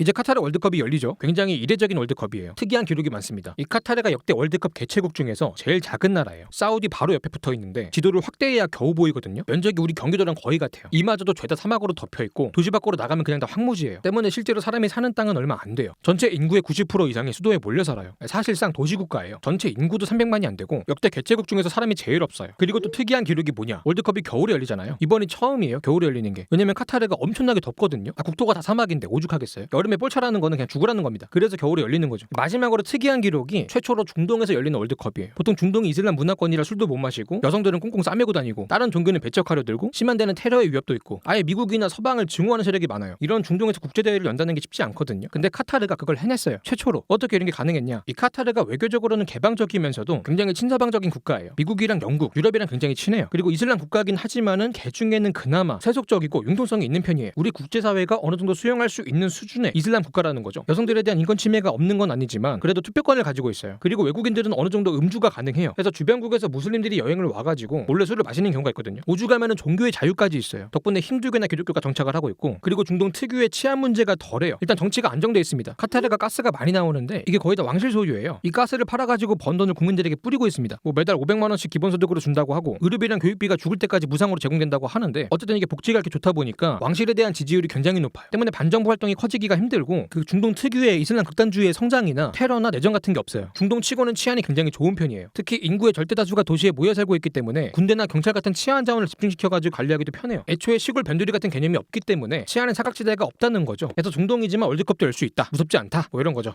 이제 카타르 월드컵이 열리죠. 굉장히 이례적인 월드컵이에요. 특이한 기록이 많습니다. 이 카타르가 역대 월드컵 개최국 중에서 제일 작은 나라예요. 사우디 바로 옆에 붙어 있는데 지도를 확대해야 겨우 보이거든요. 면적이 우리 경기도랑 거의 같아요. 이마저도 죄다 사막으로 덮여 있고 도시 밖으로 나가면 그냥 다 황무지예요. 때문에 실제로 사람이 사는 땅은 얼마 안 돼요. 전체 인구의 90% 이상이 수도에 몰려 살아요. 사실상 도시국가예요. 전체 인구도 300만이 안 되고 역대 개최국 중에서 사람이 제일 없어요. 그리고 또 특이한 기록이 뭐냐? 월드컵이 겨울에 열리잖아요. 이번이 처음이에요. 겨울에 열리는 게. 왜냐면 카타르가 엄청나게 덥거든요. 국토가 다 사막인데 오죽하겠어요. 여름에 볼차라는 거는 그냥 죽으라는 겁니다. 그래서 겨울에 열리는 거죠. 마지막으로 특이한 기록이 최초로 중동에서 열리는 월드컵이에요. 보통 중동이 이슬람 문화권이라 술도 못 마시고 여성들은 꽁꽁 싸매고 다니고 다른 종교는 배척하려 들고 심한 데는 테러의 위협도 있고 아예 미국이나 서방을 증오하는 세력이 많아요. 이런 중동에서 국제대회를 연다는 게 쉽지 않거든요. 근데 카타르가 그걸 해냈어요. 최초로. 어떻게 이런 게 가능했냐? 이 카타르가 외교적으로는 개방적이면서도 굉장히 친서방적인 국가예요. 미국이랑 영국, 유럽이랑 굉장히 친해요. 그리고 이슬람 국가긴 하지만은 개 중에는 그나마 세속적이고 융통성이 있는 편이에요. 우리 국제사회가 어느 정도 수용할 수 있는 수준의 이슬람 국가라는 거죠. 여성들에 대한 인권 침해가 없는 건 아니지만 그래도 투표권을 가지고 있어요. 그리고 외국인들은 어느 정도 음주가 가능해요. 그래서 주변국에서 무슬림들이 여행을 와가지고 몰래 술을 마시는 경우가 있거든요. 오죽하면은 종교의 자유까지 있어요. 덕분에 힌두교나 기독교가 정착을 하고 있고 그리고 중동 특유의 치안 문제가 덜해요. 일단 정치가 안정돼 있습니다. 카타르가 가스가 많이 나오는데 이게 거의 다 왕실 소유예요. 이 가스를 팔아가지고 번 돈을 국민들에게 뿌리고 있습니다. 뭐 매달 500만 원씩 기본소득으로 준다고 하고 의료비랑 교육비가 죽을 때까지 무상으로 제공된다고 하는데 어쨌든 이게 복지가 이렇게 좋다 보니까 왕실에 대한 지지율이 굉장히 높아요. 때문에 반정부 활동이 커지기가 힘들고 그 중동 특유의 이슬람 극단주의의 성장이나 테러나 내전 같은 게 없어요. 중동 치고는 치안이 굉장히 좋은 편이에요. 특히 인구의 절대 다수가 도시에 모여 살고 있기 때문에 군대나 경찰 같은 치안 자원을 집중시켜가지고 관리하기도 편해요. 애초에 시골 변두리 같은 개념이 없기 때문에 치안의 사각지대가 없다는 거죠. 그래서 중동이지만 월드컵도 열 수 있다. 무섭지 않다. 뭐 이런 거죠.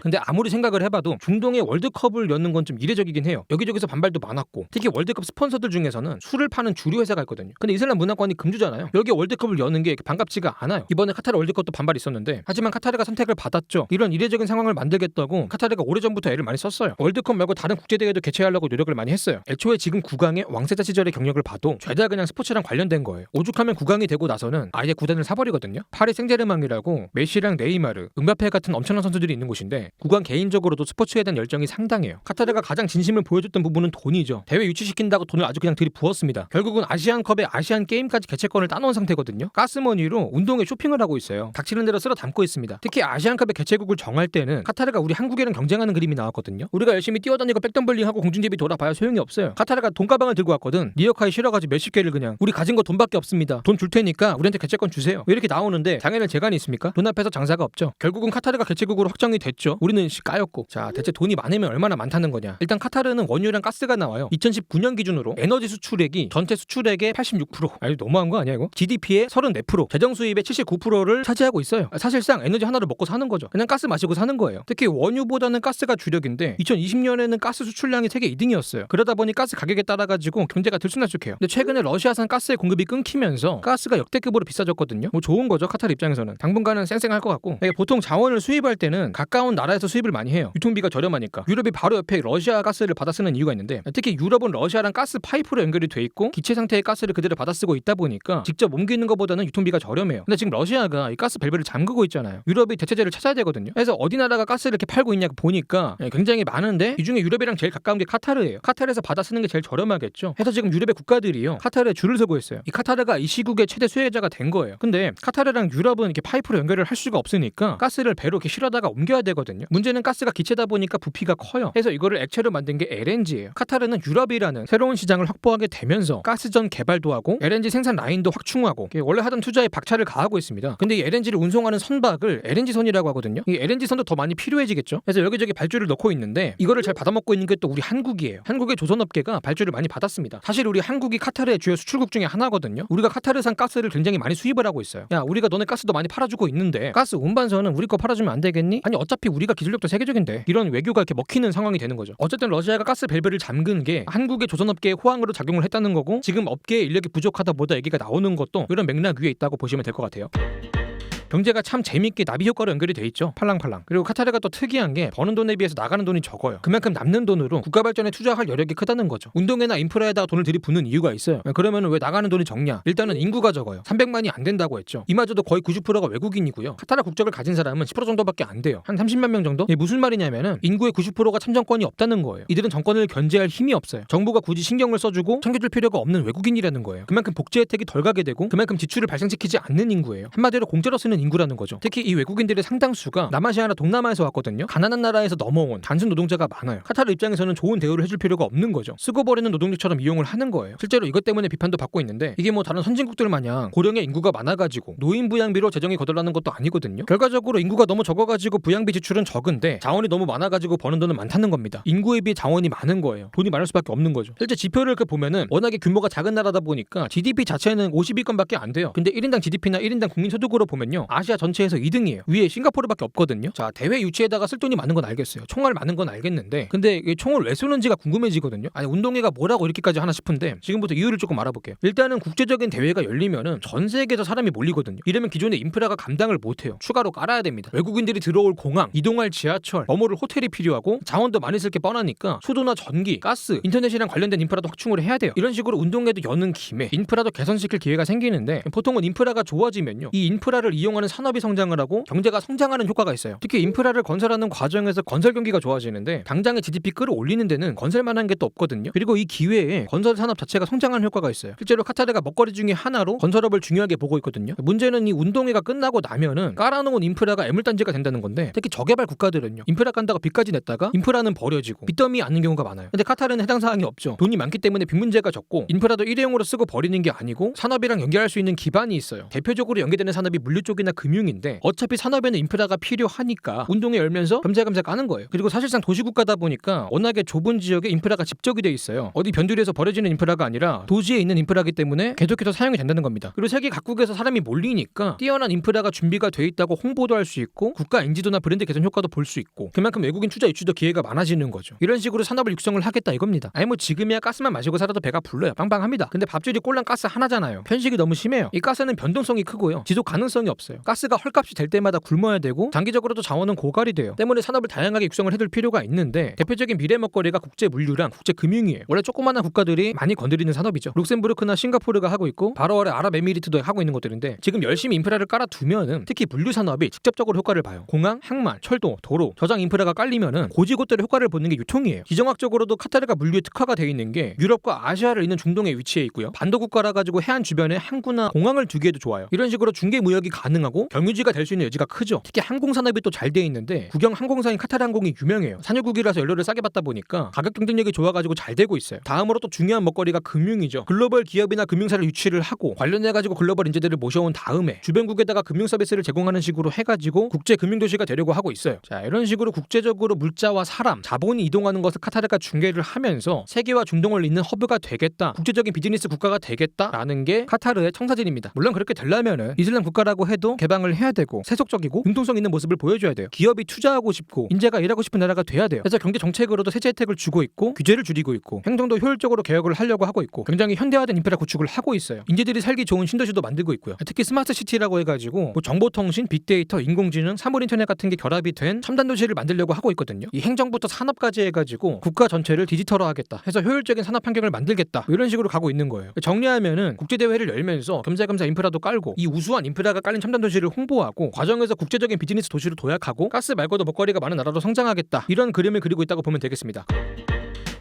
근데 아무리 생각을 해봐도 중동의 월드컵을 여는 건 좀 이례적이긴 해요. 여기저기서 반발도 많았고 특히 월드컵 스폰서들 중에서는 술을 파는 주류 회사가 있거든요. 근데 이슬람 문화권이 금주잖아요. 여기에 월드컵을 여는 게 반갑지가 않아요. 이번에 카타르 월드컵도 반발이 있었는데 하지만 카타르가 선택을 받았죠. 이런 이례적인 상황을 만들겠다고 카타르가 오래전부터 애를 많이 썼어요. 월드컵 말고 다른 국제대회도 개최하려고 노력을 많이 했어요. 애초에 지금 국왕의 왕세자 시절의 경력을 봐도 죄다 그냥 스포츠랑 관련된 거예요. 오죽하면 국왕이 되고 나서는 아예 구단을 사버리거든요. 파리 생제르맹이라고 메시랑 네이마르, 음바페 같은 엄청난 선수들이 있는 곳인데 국왕 개인적으로도 스포츠에 대한 열정이 상당해요. 카타르가 가장 진심을 보여줬던 부분은 돈이죠. 대회 유치시킨다고 돈을 아주 그냥 들이부었습니다. 결국은 아시안컵에 아시안 게임까지 개최권을 따놓은 상태거든요. 가스머니로 운동에 쇼핑을 하고 있어요. 닥치는 대로 쓸어 담고 있습니다. 특히 아시안컵의 개최국을 정할 때는 카타르가 우리 한국이랑 경쟁하는 그림이 나왔거든요. 우리가 열심히 뛰어다니고 백덤블링하고 공중제비 돌아봐야 소용이 없어요. 카타르가 돈가방을 들고 왔거든. 리어카에 실어가지고 몇십 개를 그냥 우리 가진 거 돈밖에 없습니다. 돈 줄 테니까 우리한테 개최권 주세요. 왜 이렇게 나오는데 장애는 재간이 있습니까? 돈 앞에서 장사가 없죠. 결국은 카타르가 개최국으로 확정이 됐죠. 우리는 까였고. 자, 대체 돈이 많으면 얼마나 많다는 거냐? 일단 카타르는 원유랑 가스가 나와요. 2019년 기준으로 에너지 수출액이 전체 수출액의 86%. 아니 너무한 거 아니야 이거? GDP의 34%, 재정 수입의 79%를 차지하고 있어요. 사실상 에너지 하나를 먹고 사는 거죠. 그냥 가스 마시고 사는 거예요. 특히 원유보다는 가스가 주력인데 2020년에는 가스 수출량이 세계 2등이었어요. 그러다 보니 가스 가격에 따라 가지고 경제가 들쑥날쑥해요. 근데 최근에 러시아산 가스의 공급이 끊기면서 가스가 역대급으로 비싸졌거든요. 뭐 좋은 거죠 카타르 입장에서는. 당분간은 쌩쌩할 것 같고. 보통 자원을 수입할 때는 가까운 나라에서 수입을 많이 해요. 유통비가 저렴하니까. 유럽이 바로 옆에 러시아 가스를 받아 쓰는 이유가 있는데 특히 유럽은 러시아랑 가스 파이프로 연결이 돼 있고 기체 상태의 가스를 그대로 받아 쓰고 있다 보니까 직접 옮기는 것보다는 유통비가 저렴해요. 근데 지금 러시아가 이 가스 밸브를 잠그고 있잖아요. 유럽이 대체제를 찾아야 되거든요. 그래서 어디 나라가 가스를 이렇게 팔고 있냐고 보니까 굉장히 많은데 이 중에 유럽이랑 제일 가까운 게 카타르예요. 카타르에서 받아 쓰는 게 제일 저렴하겠죠. 그래서 지금 유럽의 국가들이요 카타르에 줄을 서고 있어요. 이 카타르가 이 시국의 최대 수혜자가 된 거예요. 근데 카타르랑 유럽은 이렇게 파이프로 연결을 할 수가 없으니까 가스를 배로 이렇게 실어다가 옮겨야 되거든요. 문제는 가스가 기체다 보니까 부피가 커요. 그래서 이거를 액체로 만든 게 LNG예요. 카타르는 유럽이라는 새로운 시장을 확보하게 되면서 가스전 개발도 하고 LNG 생산 라인도 확충하고 원래 하던 투자에 박차를 가하고 있습니다. 근데 이 LNG를 운송하는 선박을 LNG선이라고 하거든요. 이 LNG선도 더 많이 필요해지겠죠. 그래서 여기저기 발주를 넣고 있는데 이거를 잘 받아먹고 있는 게 또 우리 한국이에요. 한국의 조선업계가 발주를 많이 받았습니다. 사실 우리 한국이 카타르의 주요 수출국 중에 하나거든요. 우리가 카타르산 가스를 굉장히 많이 수입을 하고 있어요. 야 우리가 너네 가스도 많이 팔아주고 있는데 가스 운반선은 우리 거 팔아주면 안 되겠니? 아니 어차피 우리가 기술력도 세계적인데 이런 외교가 이렇게 먹히는 상황이 되는 거죠. 어쨌든 러시아가 가스 밸브를 잠근 게 한국의 조선업계의 호황으로 작용을 했다는 거고 지금 업계의 인력이 부족하다 보다 얘기가 나오는 것도 이런 맥락 위에 있다고 보시면 될 것 같아요. 경제가 참 재밌게 나비 효과로 연결이 돼 있죠. 팔랑팔랑. 그리고 카타르가 또 특이한 게 버는 돈에 비해서 나가는 돈이 적어요. 그만큼 남는 돈으로 국가 발전에 투자할 여력이 크다는 거죠. 운동회나 인프라에다가 돈을 들이붓는 이유가 있어요. 그러면 왜 나가는 돈이 적냐? 일단은 인구가 적어요. 300만이 안 된다고 했죠. 이마저도 거의 90%가 외국인이고요. 카타르 국적을 가진 사람은 10% 정도밖에 안 돼요. 한 30만 명 정도? 이게 무슨 말이냐면은 인구의 90%가 참정권이 없다는 거예요. 이들은 정권을 견제할 힘이 없어요. 정부가 굳이 신경을 써주고 챙겨줄 필요가 없는 외국인이라는 거예요. 그만큼 복지 혜택이 덜 가게 되고 그만큼 지출을 발생시키지 않는 인구예요. 한마디로 공짜로 쓰는 인구라는 거죠. 특히 이 외국인들의 상당수가 남아시아나 동남아에서 왔거든요. 가난한 나라에서 넘어온 단순 노동자가 많아요. 카타르 입장에서는 좋은 대우를 해줄 필요가 없는 거죠. 쓰고 버리는 노동력처럼 이용을 하는 거예요. 실제로 이것 때문에 비판도 받고 있는데 이게 뭐 다른 선진국들 마냥 고령의 인구가 많아가지고 노인 부양비로 재정이 거덜나는 것도 아니거든요. 결과적으로 인구가 너무 적어가지고 부양비 지출은 적은데 자원이 너무 많아가지고 버는 돈은 많다는 겁니다. 인구에 비해 자원이 많은 거예요. 돈이 많을 수밖에 없는 거죠. 실제 지표를 보면은 워낙에 규모가 작은 나라다 보니까 GDP 자체는 50위권밖에 안 돼요. 근데 1인당 GDP나 1인당 국민소득으로 보면요, 아시아 전체에서 2등이에요. 위에 싱가포르밖에 없거든요. 자, 대회 유치에다가 쓸 돈이 많은 건 알겠어요. 총알 많은 건 알겠는데 근데 총을 왜 쏘는지가 궁금해지거든요. 아니, 운동회가 뭐라고 이렇게까지 하나 싶은데 지금부터 이유를 조금 알아볼게요. 일단은 국제적인 대회가 열리면은 전 세계에서 사람이 몰리거든요. 이러면 기존의 인프라가 감당을 못해요. 추가로 깔아야 됩니다. 외국인들이 들어올 공항, 이동할 지하철, 머무를 호텔이 필요하고 자원도 많이 쓸 게 뻔하니까 수도나 전기, 가스, 인터넷이랑 관련된 인프라도 확충을 해야 돼요. 이런 식으로 운동회도 여는 김에 인프라도 개선시킬 기회가 생기는데 보통은 인프라가 좋아지면요, 이 인프라를 이용하는 산업이 성장을 하고 경제가 성장하는 효과가 있어요. 특히 인프라를 건설하는 과정에서 건설 경기가 좋아지는데 당장의 GDP 끌어올리는 데는 건설만한 게 또 없거든요. 그리고 이 기회에 건설 산업 자체가 성장하는 효과가 있어요. 실제로 카타르가 먹거리 중에 하나로 건설업을 중요하게 보고 있거든요. 문제는 이 운동회가 끝나고 나면은 깔아놓은 인프라가 애물단지가 된다는 건데 특히 저개발 국가들은요, 인프라 깐다고 빚까지 냈다가 인프라는 버려지고 빚더미 않는 경우가 많아요. 근데 카타르는 해당 사항이 없죠. 돈이 많기 때문에 빚 문제가 적고 인프라도 일회용으로 쓰고 버리는 게 아니고 산업이랑 연결할 수 있는 기반이 있어요. 대표적으로 연계되는 산업이 물류 쪽이나 금융인데 어차피 산업에는 인프라가 필요하니까 운동회 열면서 겸사겸사 까는 거예요. 그리고 사실상 도시국가다 보니까 워낙에 좁은 지역에 인프라가 집적이 돼 있어요. 어디 변두리에서 버려지는 인프라가 아니라 도시에 있는 인프라이기 때문에 계속해서 사용이 된다는 겁니다. 그리고 세계 각국에서 사람이 몰리니까 뛰어난 인프라가 준비가 돼 있다고 홍보도 할 수 있고 국가 인지도나 브랜드 개선 효과도 볼 수 있고 그만큼 외국인 투자 유치도 기회가 많아지는 거죠. 이런 식으로 산업을 육성을 하겠다 이겁니다. 아니 뭐 지금이야 가스만 마시고 살아도 배가 불러요. 빵빵합니다. 근데 밥줄이 꼴랑 가스 하나잖아요. 편식이 너무 심해요. 이 가스는 변동성이 크고요, 지속 가능성이 없어요. 가스가 헐값이 될 때마다 굶어야 되고 장기적으로도 자원은 고갈이 돼요. 때문에 산업을 다양하게 육성을 해둘 필요가 있는데 대표적인 미래 먹거리가 국제 물류랑 국제 금융이에요. 원래 조그마한 국가들이 많이 건드리는 산업이죠. 룩셈부르크나 싱가포르가 하고 있고 바로 아래 아랍에미리트도 하고 있는 것들인데 지금 열심히 인프라를 깔아두면은 특히 물류 산업이 직접적으로 효과를 봐요. 공항, 항만, 철도, 도로, 저장 인프라가 깔리면은 고지곳대로 효과를 보는 게 유통이에요. 지정학적으로도 카타르가 물류에 특화가 돼 있는 게 유럽과 아시아를 잇는 중동에 위치해 있고요. 반도 국가라 가지고 해안 주변에 항구나 공항을 두기에도 좋아요. 이런 식으로 중개 무역이 가능하고 경유지가 될 수 있는 여지가 크죠. 특히 항공 산업이 또 잘 돼 있는데 국영 항공사인 카타르 항공이 유명해요. 산유국이라서 연료를 싸게 받다 보니까 가격 경쟁력이 좋아가지고 잘 되고 있어요. 다음으로 또 중요한 먹거리가 금융이죠. 글로벌 기업이나 금융사를 유치를 하고 관련해가지고 글로벌 인재들을 모셔온 다음에 주변국에다가 금융 서비스를 제공하는 식으로 해가지고 국제 금융도시가 되려고 하고 있어요. 자, 이런 식으로 국제적으로 물자와 사람, 자본이 이동하는 것을 카타르가 중개를 하면서 세계와 중동을 잇는 허브가 되겠다, 국제적인 비즈니스 국가가 되겠다라는 게 카타르의 청사진입니다. 물론 그렇게 되려면은 이슬람 국가라고 해도 개방을 해야 되고 세속적이고 융통성 있는 모습을 보여줘야 돼요. 기업이 투자하고 싶고 인재가 일하고 싶은 나라가 돼야 돼요. 그래서 경제 정책으로도 세제 혜택을 주고 있고 규제를 줄이고 있고 행정도 효율적으로 개혁을 하려고 하고 있고 굉장히 현대화된 인프라 구축을 하고 있어요. 인재들이 살기 좋은 신도시도 만들고 있고요. 특히 스마트 시티라고 해가지고 뭐 정보통신, 빅데이터, 인공지능, 사물인터넷 같은 게 결합이 된 첨단 도시를 만들려고 하고 있거든요. 이 행정부터 산업까지 해가지고 국가 전체를 디지털화하겠다 해서 효율적인 산업 환경을 만들겠다, 뭐 이런 식으로 가고 있는 거예요. 정리하면은 국제대회를 열면서 겸사겸사 인프라도 깔고 이 우수한 인프라가 깔린 첨단 도시를 홍보하고 과정에서 국제적인 비즈니스 도시로 도약하고 가스 말고도 먹거리가 많은 나라로 성장하겠다, 이런 그림을 그리고 있다고 보면 되겠습니다.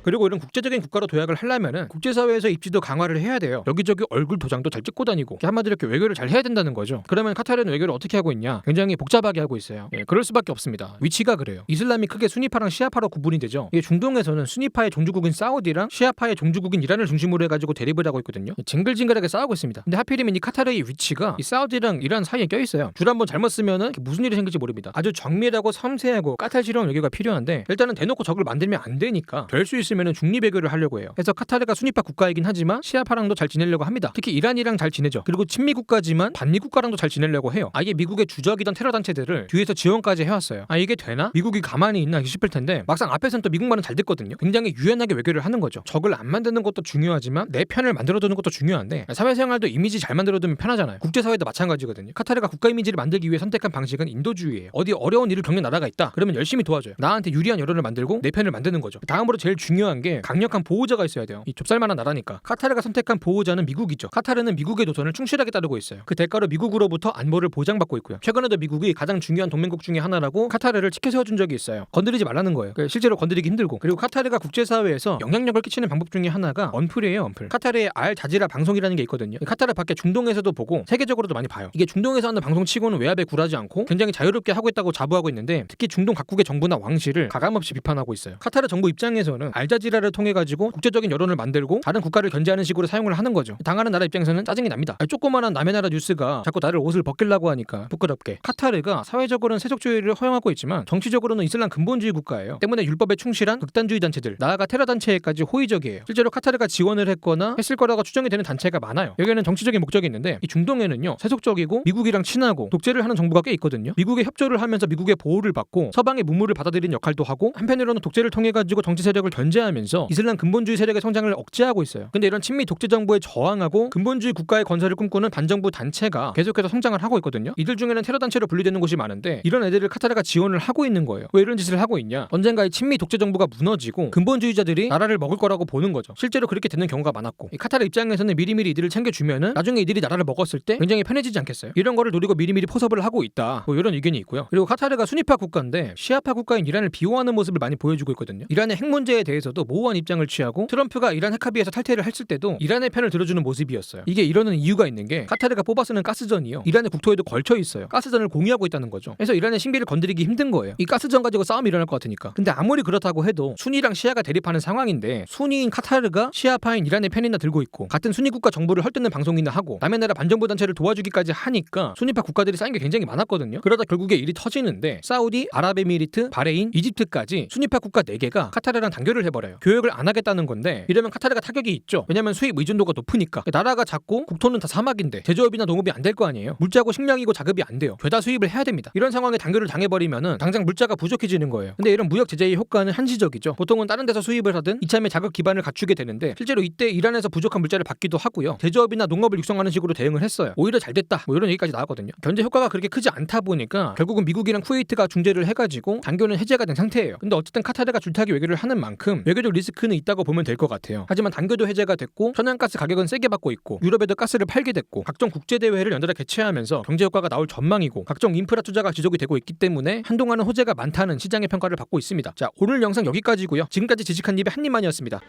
그리고 이런 국제적인 국가로 도약을 하려면은 국제사회에서 입지도 강화를 해야 돼요. 여기저기 얼굴 도장도 잘 찍고 다니고 한마디로 이렇게 외교를 잘 해야 된다는 거죠. 그러면 카타르는 외교를 어떻게 하고 있냐? 굉장히 복잡하게 하고 있어요. 그럴 수밖에 없습니다. 위치가 그래요. 이슬람이 크게 수니파랑 시아파로 구분이 되죠. 이게 중동에서는 수니파의 종주국인 사우디랑 시아파의 종주국인 이란을 중심으로 해가지고 대립을 하고 있거든요. 징글징글하게 싸우고 있습니다. 근데 하필이면 이 카타르의 위치가 이 사우디랑 이란 사이에 껴있어요. 줄 한번 잘못 쓰면은 무슨 일이 생길지 모릅니다. 아주 정밀하고 섬세하고 까탈스러운 외교가 필요한데 일단은 대놓고 적을 만들면 안 되니까 될 수 있으면 있으면 중립 외교를 하려고 해요. 그래서 카타르가 순위파 국가이긴 하지만 시아파랑도 잘 지내려고 합니다. 특히 이란이랑 잘 지내죠. 그리고 친미 국가지만 반미 국가랑도 잘 지내려고 해요. 아예 미국의 주적이던 테러 단체들을 뒤에서 지원까지 해왔어요. 아 이게 되나? 미국이 가만히 있나 싶을 텐데 막상 앞에서는 또 미국 말은 잘 듣거든요. 굉장히 유연하게 외교를 하는 거죠. 적을 안 만드는 것도 중요하지만 내 편을 만들어두는 것도 중요한데 사회생활도 이미지 잘 만들어두면 편하잖아요. 국제사회도 마찬가지거든요. 카타르가 국가 이미지를 만들기 위해 선택한 방식은 인도주의예요. 어디 어려운 일을 겪는 나라가 있다. 그러면 열심히 도와줘요. 나한테 유리한 여론을 만들고 내 편을 만드는 거죠. 다음으로 제일 중요한 게 강력한 보호자가 있어야 돼요. 이 좁쌀만한 나라니까. 카타르가 선택한 보호자는 미국이죠. 카타르는 미국의 노선을 충실하게 따르고 있어요. 그 대가로 미국으로부터 안보를 보장받고 있고요. 최근에도 미국이 가장 중요한 동맹국 중에 하나라고 카타르를 지켜세워준 적이 있어요. 건드리지 말라는 거예요. 실제로 건드리기 힘들고. 그리고 카타르가 국제사회에서 영향력을 끼치는 방법 중에 하나가 언플이에요. 언플. 카타르의 알 자지라 방송이라는 게 있거든요. 카타르 밖에 중동에서도 보고 세계적으로도 많이 봐요. 이게 중동에서 하는 방송치고는 외압에 굴하지 않고 굉장히 자유롭게 하고 있다고 자부하고 있는데 특히 중동 각국의 정부나 왕실을 가감없이 비판하고 있어요. 카타르 정부 입장에서는 알자지라를 통해 가지고 국제적인 여론을 만들고 다른 국가를 견제하는 식으로 사용을 하는 거죠. 당하는 나라 입장에서는 짜증이 납니다. 조그만한 남의 나라 뉴스가 자꾸 나를 옷을 벗기려고 하니까 부끄럽게. 카타르가 사회적으로는 세속주의를 허용하고 있지만 정치적으로는 이슬람 근본주의 국가예요. 때문에 율법에 충실한 극단주의 단체들, 나아가 테러 단체에까지 호의적이에요. 실제로 카타르가 지원을 했거나 했을 거라고 추정이 되는 단체가 많아요. 여기에는 정치적인 목적이 있는데 이 중동에는요 세속적이고 미국이랑 친하고 독재를 하는 정부가 꽤 있거든요. 미국에 협조를 하면서 미국의 보호를 받고 서방의 문물을 받아들이는 역할도 하고 한편으로는 독재를 통해 가지고 정치 세력을 견제하면서 이슬람 근본주의 세력의 성장을 억제하고 있어요. 근데 이런 친미 독재 정부에 저항하고 근본주의 국가의 건설을 꿈꾸는 반정부 단체가 계속해서 성장을 하고 있거든요. 이들 중에는 테러 단체로 분류되는 곳이 많은데 이런 애들을 카타르가 지원을 하고 있는 거예요. 왜 이런 짓을 하고 있냐? 언젠가 이 친미 독재 정부가 무너지고 근본주의자들이 나라를 먹을 거라고 보는 거죠. 실제로 그렇게 되는 경우가 많았고 이 카타르 입장에서는 미리미리 이들을 챙겨주면은 나중에 이들이 나라를 먹었을 때 굉장히 편해지지 않겠어요? 이런 거를 노리고 미리미리 포섭을 하고 있다. 뭐 이런 의견이 있고요. 그리고 카타르가 순위파 국가인데 시아파 국가인 이란을 비호하는 모습을 많이 보여주고 있거든요. 이란의 핵 문제에 대해서도 모호한 입장을 취하고 트럼프가 이란 핵합의에서 탈퇴를 했을 때도 이란의 편을 들어주는 모습이었어요. 이게 이러는 이유가 있는 게 카타르가 뽑아 쓰는 가스전이요. 이란의 국토에도 걸쳐 있어요. 가스전을 공유하고 있다는 거죠. 그래서 이란의 신비를 건드리기 힘든 거예요. 이 가스전 가지고 싸움이 일어날 것 같으니까. 근데 아무리 그렇다고 해도 순위랑 시아가 대립하는 상황인데 순위인 카타르가 시아파인 이란의 편이나 들고 있고 같은 순위 국가 정부를 헐뜯는 방송이나 하고 남의 나라 반정부 단체를 도와주기까지 하니까 순위파 국가들이 쌓인 게 굉장히 많았거든요. 그러다 결국에 일이 터지는데 사우디, 아랍에미리트, 바레인, 이집트까지 순위파 국가 4개가 카타르랑 단결을 해버려요. 교역을 안 하겠다는 건데 이러면 카타르가 타격이 있죠. 왜냐면 수입 의존도가 높으니까. 나라가 작고 국토는 다 사막인데 제조업이나 농업이 안 될 거 아니에요. 물자고 식량이고 자급이 안 돼요. 죄다 수입을 해야 됩니다. 이런 상황에 단결을 당해버리면은 당장 물자가 부족해지는 거예요. 근데 이런 무역 제재의 효과는 한시적이죠. 보통은 다른 데서 수입을 하든 이참에 자급 기반을 갖추게 되는데 실제로 이때 이란에서 부족한 물자를 받기도 하고요. 제조업이나 농업을 육성하는 식으로 대응을 했어요. 오히려 잘 됐다. 뭐 이런 얘기까지 나왔거든요. 견제 효과가 그렇게 크지 않다 보니까 결국은 미국이랑 쿠웨이트가 중재를 해가지고 단교는 해제가 된 상태예요. 근데 어쨌든 카타르가 줄타기 외교를 하는 만큼 외교적 리스크는 있다고 보면 될 것 같아요. 하지만 단교도 해제가 됐고 천연가스 가격은 세게 받고 있고 유럽에도 가스를 팔게 됐고 각종 국제대회를 연달아 개최하면서 경제 효과가 나올 전망이고 각종 인프라 투자가 지속이 되고 있기 때문에 한동안은 호재가 많다는 시장의 평가를 받고 있습니다. 자, 오늘 영상 여기까지고요. 지금까지 지식한 입의 한입만이었습니다.